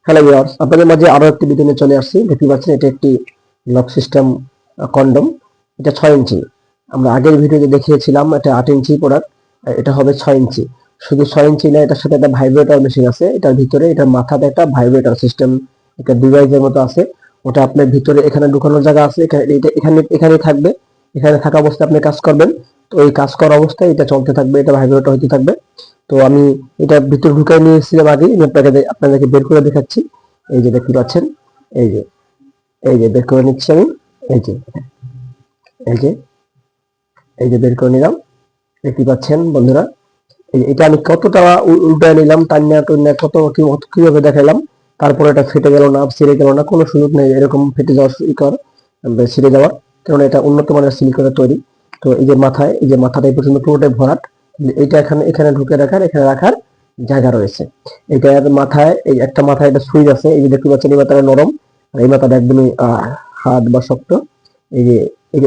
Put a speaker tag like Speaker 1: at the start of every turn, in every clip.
Speaker 1: Hello viewers, আপনাদের মাঝে আরো একটি ভিডিও নিয়ে চলে আসছি। দেখতে পাচ্ছেন এটা একটি লক সিস্টেম কন্ডম। এটা 6 ইঞ্চি। আমরা আগের ভিডিওতে দেখিয়েছিলাম এটা 8 ইঞ্চি প্রোডাক্ট, এটা হবে 6 ইঞ্চি। শুধু 6 ইঞ্চি না, এটার সাথে একটা ভাইব্রেটর মেশিন আছে। এটার ভিতরে এটার মাথাতে একটা ভাইব্রেটর সিস্টেম, একটা ডিভাইসের মতো আছে। ওটা আপনার ভিতরে এখানে ঢুকানোর জায়গা আছে, এখানে থাকবে। এখানে থাকা অবস্থায় আপনি কাজ করবেন। তো এই কাজ করা অবস্থায় এটা চলতে থাকবে, এটা ভাইব্রেটর হতে থাকবে। তো আমি এটা ভিতরে ঢুকাই নিয়েছিলাম আগে, আপনাদেরকে বের করে দেখাচ্ছি। এই যে দেখতে পাচ্ছেন, এই যে বের করে নিচ্ছি আমি। এই যে এই যে এই যে বের করে নিলাম। দেখতে পাচ্ছেন বন্ধুরা, এটা আমি কতটা উল্টায় নিলাম, টান্না টুন্না কিভাবে দেখাইলাম। তারপরে এটা ফেটে গেল না, ছিঁড়ে গেল না, কোনো সুযোগ নেই এরকম ফেটে যাওয়ার ছিঁড়ে যাওয়ার, কারণ এটা উন্নত মানের সিলিকনের তৈরি। তো এই যে মাথাটা এই পর্যন্ত পুরোটাই ভরাট। এটা এখানে ঢুকে এখানে রাখার জায়গা রয়েছে। এটার মাথায় এই একটা মাথায় একটা সুইচ আছে। এই যে দেখতে পাচ্ছেন, এই মাথাটা নরম আর এই মাথাটা একদমই হার্ড বা শক্ত। এই যে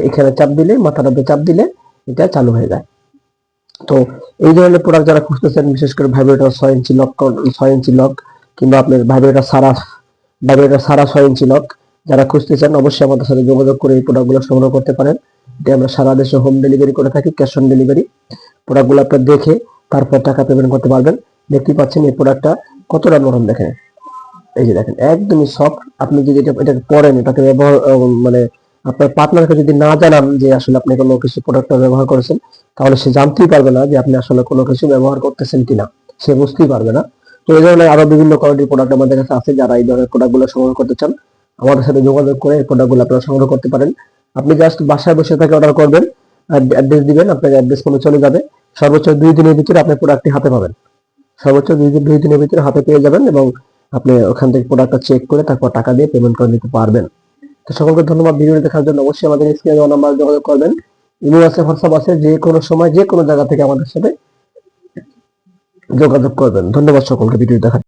Speaker 1: এখানে চাপ দিলে, মাথাটাতে চাপ দিলে এটা চালু হয়ে যায়। তো এই ধরনের প্রোডাক্ট যারা খুঁজতেছেন, বিশেষ করে ভাইব্রেটর 6 ইঞ্চি লক, 6 ইঞ্চি লক, কিংবা আপনার ভাইব্রেটর সারা 6 ইঞ্চি লক যারা খুঁজতেছেন, অবশ্যই আমাদের সাথে যোগাযোগ করে এই প্রোডাক্টগুলো সংগ্রহ করতে পারেন। এটা আমরা সারা দেশে হোম ডেলিভারি করে থাকি, ক্যাশ অন ডেলিভারি। প্রোডাক্টগুলো আপনার দেখে তারপর টাকা পেমেন্ট করতে পারবেন। দেখতে পাচ্ছেন এই প্রোডাক্টটা কতটা নরম, দেখেন। এই যে দেখেন, একদমই সফট। আপনি যদি এটা পরেন, এটাকে ব্যবহার মানে আপনার পার্টনারকে যদি না জানান যে আসলে আপনি কোনো কিছু প্রোডাক্টটা ব্যবহার করেছেন, তাহলে সে জানতেই পারবে না যে আপনি আসলে কোনো কিছু ব্যবহার করতেছেন কিনা, সে বুঝতেই পারবে না। তো এই ধরনের আরো বিভিন্ন কোয়ালিটির প্রোডাক্ট আমাদের কাছে আছে। যারা এই ধরনের প্রোডাক্টগুলো সংগ্রহ করতে চান, আমাদের সাথে যোগাযোগ করে এই প্রোডাক্টগুলো আপনারা সংগ্রহ করতে পারেন। আপনি জাস্ট বাসায় বসে থেকে অর্ডার করবেন, অ্যাড্রেস দিবেন, আপনার অ্যাড্রেস কোনো চলে যাবে। সর্বোচ্চ 2 দিনের ভিতরে আপনি প্রোডাক্টটি হাতে পাবেন। সর্বোচ্চ 2 দিনের ভিতরে হাতে পেয়ে যাবেন, এবং আপনি ওখান থেকে প্রোডাক্টটা চেক করে তারপর টাকা দিয়ে পেমেন্ট করে নিতে পারবেন। তো সকলকে ধন্যবাদ ভিডিওটি দেখার জন্য। অবশ্যই আমাদের স্ক্রিনে দেওয়া নাম্বার যোগাযোগ করবেন। ইমেল আছে, হোয়াটসঅ্যাপ আছে, যে কোনো সময় যে কোনো জায়গা থেকে আমাদের সাথে যোগাযোগ করবেন। ধন্যবাদ সকলকে ভিডিও দেখার